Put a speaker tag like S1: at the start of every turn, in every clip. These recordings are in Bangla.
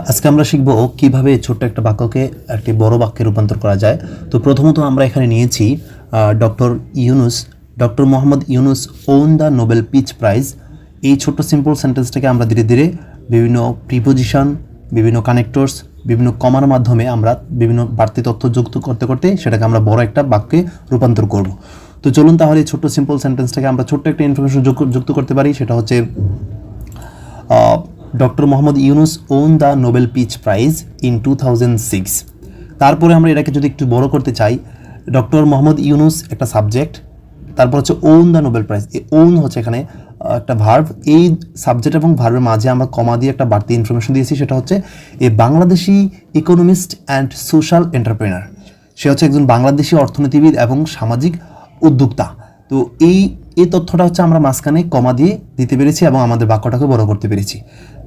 S1: আজকে আমরা শিখব কিভাবে ছোট্ট একটা বাক্যকে একটি বড় বাক্যে রূপান্তর করা যায়। তো প্রথমত আমরা এখানে নিয়েছি doctor Muhammad Yunus on the Nobel peace prize. এই ছোট্ট সিম্পল সেন্টেন্সটাকে আমরা ধীরে ধীরে বিভিন্ন প্রিপোজিশন, বিভিন্ন কানেক্টরস, বিভিন্ন কমার মাধ্যমে আমরা বিভিন্ন বাড়তি তথ্য যুক্ত করতে করতে সেটাকে আমরা বড় একটা বাক্যে রূপান্তর করব। তো চলুন তাহলে এই ছোট্ট সিম্পল সেন্টেন্সটাকে আমরা ছোট্ট একটা ইনফরমেশন যুক্ত করতে পারি। সেটা হচ্ছে doctor Muhammad Yunus on the Nobel peace prize in 2006। তারপরে আমরা এটাকে যদি একটু বড় করতে চাই, ডক্টর মোহাম্মদ ইউনুস একটা সাবজেক্ট, তারপর হচ্ছে ওন দ্য নোবেল প্রাইজ। এই ওন হচ্ছে এখানে একটা ভার্ব। এই সাবজেক্ট এবং ভার্বের মাঝে আমরা কমা দিয়ে একটা বাড়তি ইনফরমেশন দিয়েছি, সেটা হচ্ছে a Bangladeshi economist and social entrepreneur. সে হচ্ছে একজন বাংলাদেশি অর্থনীতিবিদ এবং সামাজিক উদ্যোক্তা। তো এই তথ্যটা হচ্ছে আমরা মাঝখানে কমা দিয়ে দিতে পেরেছি এবং আমাদের বাক্যটাকে বড় করতে পেরেছি।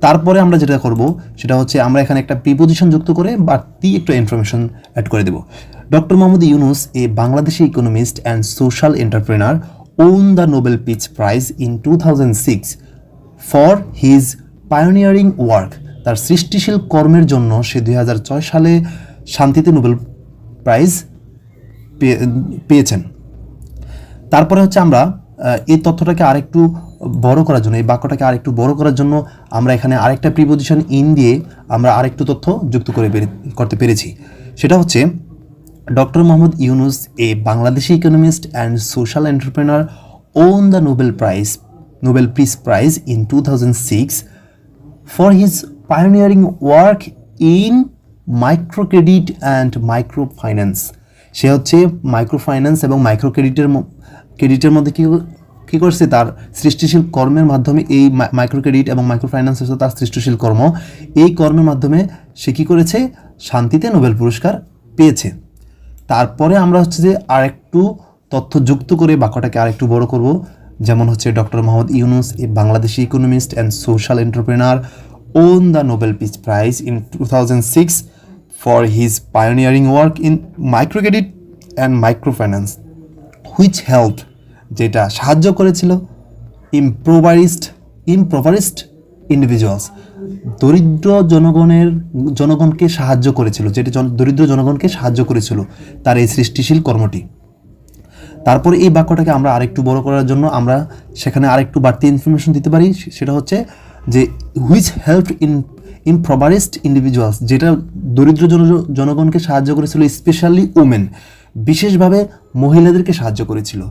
S1: তারপরে আমরা যেটা করব সেটা হচ্ছে আমরা এখানে একটা প্রিপোজিশন যুক্ত করে বাড়তি একটু ইনফরমেশন অ্যাড করে দেব। Doctor Muhammad Yunus a Bangladeshi economist and social entrepreneur won the Nobel peace prize in 2006 for his pioneering work. তার সৃষ্টিশীল কর্মের জন্য সে 2006 সালে শান্তিতে নোবেল প্রাইজ পেয়েছেন। তারপরে হচ্ছে আমরা এই তথ্যটাকে আরেকটু বড় করার জন্য, এই বাক্যটাকে আরেকটু বড় করার জন্য আমরা এখানে আরেকটা প্রিপোজিশন ইন দিয়ে আমরা আরেকটু তথ্য যুক্ত করতে পেরেছি। সেটা হচ্ছে doctor Muhammad Yunus a Bangladeshi economist and social entrepreneur won the Nobel peace prize in 2006 for his pioneering work in micro credit and micro finance. সে হচ্ছে মাইক্রো ফাইন্যান্স এবং মাইক্রো ক্রেডিটের মধ্যে কী করছে, তার সৃষ্টিশীল কর্মের মাধ্যমে এই মাইক্রো ক্রেডিট এবং মাইক্রো ফাইন্যান্স হচ্ছে তার সৃষ্টিশীল কর্ম। এই কর্মের মাধ্যমে সে কী করেছে, শান্তিতে নোবেল পুরস্কার পেয়েছে। তারপরে আমরা হচ্ছে যে আরেকটু তথ্য যুক্ত করে বাক্যটাকে আরেকটু বড় করব, যেমন হচ্ছে doctor Muhammad Yunus a Bangladeshi economist and social entrepreneur won the Nobel peace prize in 2006 for his pioneering work in micro credit and micro finance which help, যেটা সাহায্য করেছিল ইমপ্রভারিস্ট ইন্ডিভিজুয়ালস, দরিদ্র জনগণকে সাহায্য করেছিল, যেটি দরিদ্র জনগণকে সাহায্য করেছিল তার এই সৃষ্টিশীল কর্মটি। তারপরে এই বাক্যটাকে আমরা আরেকটু বড় করার জন্য আমরা সেখানে আরেকটু বাড়তি ইনফরমেশন দিতে পারি। সেটা হচ্ছে যে হুইচ হেল্প ইমপ্রভারিস্ট ইন্ডিভিজুয়ালস, যেটা দরিদ্র জনগণকে সাহায্য করেছিল, স্পেশালি ওমেন, বিশেষভাবে মহিলাদেরকে সাহায্য করেছিল।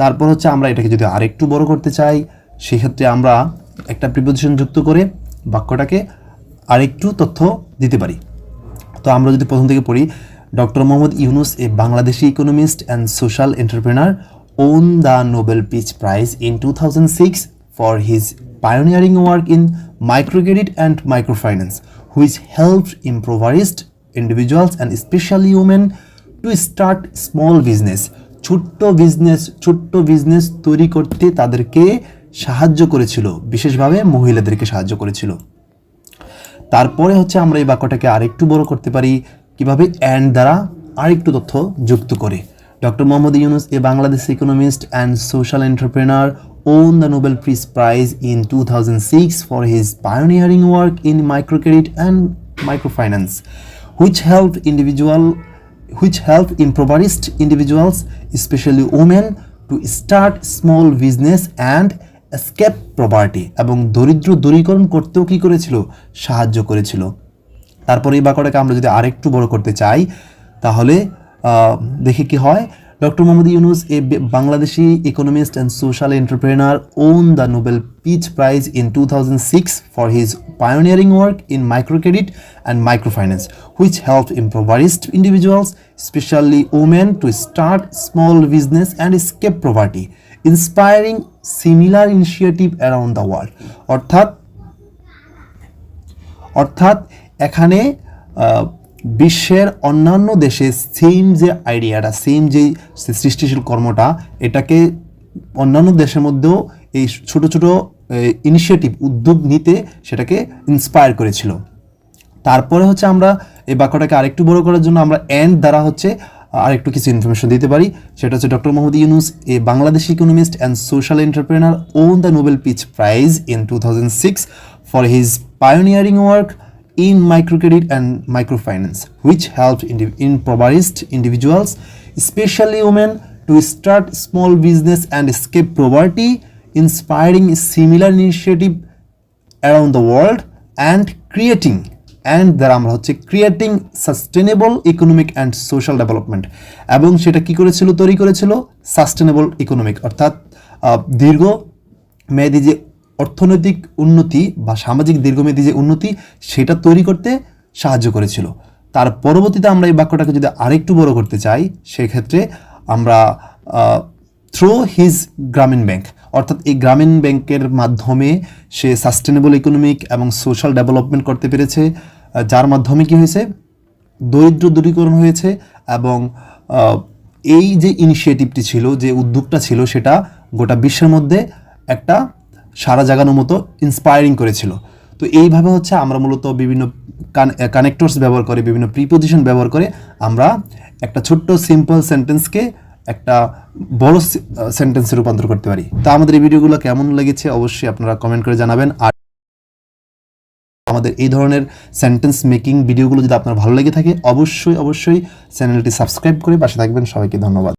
S1: তারপর হচ্ছে আমরা এটাকে যদি আরেকটু বড় করতে চাই, সেক্ষেত্রে আমরা একটা প্রিপোজিশন যুক্ত করে বাক্যটাকে আরেকটু তথ্য দিতে পারি। তো আমরা যদি প্রথম থেকে পড়ি, doctor Muhammad Yunus a Bangladeshi economist and social entrepreneur won the Nobel peace prize in 2006 for his pioneering work in micro credit and micro finance which helped impoverished individuals and especially women to start small business. ছোট্ট বিজনেস তৈরি করতে তাদেরকে সাহায্য করেছিল, বিশেষভাবে মহিলাদেরকে সাহায্য করেছিল। তারপরে হচ্ছে আমরা এই বাক্যটাকে আরেকটু বড় করতে পারি কিভাবে, অ্যান্ড দ্বারা আরেকটু তথ্য যুক্ত করে। Doctor Muhammad Yunus A Bangladesh economist and social entrepreneur won the Nobel peace prize in 2006 for his pioneering work in micro credit and micro finance which help impoverished individuals, especially women, to start small business and escape poverty, এবং দরিদ্র দূরীকরণ করতেও কী করেছিল, সাহায্য করেছিল। তারপরে এই বাক্যটাকে আমরা যদি আরেকটু বড় করতে চাই তাহলে দেখি কি হয়। Doctor Muhammad Yunus a Bangladeshi economist and social entrepreneur won the Nobel peace prize in 2006 for his pioneering work in micro credit and micro finance which help impoverished individuals especially women to start small business and escape poverty inspiring similar initiative around the world. অর্থাৎ এখানে বিশ্বের অন্যান্য দেশে সেম যে আইডিয়াটা, সেম যে সৃষ্টিশীল কর্মটা, এটাকে অন্যান্য দেশের মধ্যেও এই ছোট ছোট ইনিশিয়েটিভ, উদ্যোগ নিতে সেটাকে ইন্সপায়ার করেছিল। তারপরে হচ্ছে আমরা এই বাক্যটাকে আরেকটু বড় করার জন্য আমরা অ্যান্ড দ্বারা হচ্ছে আরেকটু কিছু ইনফরমেশন দিতে পারি। সেটা হচ্ছে doctor Muhammad Yunus a Bangladeshi economist and social entrepreneur won the Nobel peace prize in 2006 for his pioneering work in microcredit and microfinance, which helped impoverished individuals, especially women, to start small business and escape poverty, inspiring similar initiative around the world and দ্বারা আমরা হচ্ছে creating sustainable economic and social development, এবং সেটা কি করেছিল, তৈরি করেছিল সাস্টেনেবল ইকোনমিক, অর্থাৎ দীর্ঘমেয়াদী যে অর্থনৈতিক উন্নতি বা সামাজিক দীর্ঘমেয়াদী যে উন্নতি সেটা তৈরি করতে সাহায্য করেছিল। তার পরবর্তীতে আমরা এই বাক্যটাকে যদি আরেকটু বড় করতে চাই, সেক্ষেত্রে আমরা থ্রু হিজ গ্রামীণ ব্যাংক, অর্থাৎ এই গ্রামীণ ব্যাংকের মাধ্যমে সে সাস্টেনেবল ইকোনমিক এবং সোশ্যাল ডেভেলপমেন্ট করতে পেরেছে, যার মাধ্যমে কি হয়েছে, দরিদ্র দূরীকরণ হয়েছে, এবং এই যে ইনিশিয়েটিভটি ছিল, যে উদ্যোগটা ছিল, সেটা গোটা বিশ্বের মধ্যে একটা সারা জাগানোর মতো ইন্সপায়ারিং করেছিল। তো এইভাবে হচ্ছে আমরা মূলত বিভিন্ন কানেক্টরস ব্যবহার করে, বিভিন্ন প্রিপোজিশন ব্যবহার করে আমরা একটা ছোট্ট সিম্পল সেন্টেন্সকে একটা বড় সেন্টেন্সে রূপান্তর করতে পারি। তা আমাদের এই ভিডিওগুলো কেমন লেগেছে অবশ্যই আপনারা কমেন্ট করে জানাবেন। আর আমাদের এই ধরনের সেন্টেন্স মেকিং ভিডিওগুলো যদি আপনার ভালো লেগে থাকে অবশ্যই চ্যানেলটি সাবস্ক্রাইব করে পাশে থাকবেন। সবাইকে ধন্যবাদ।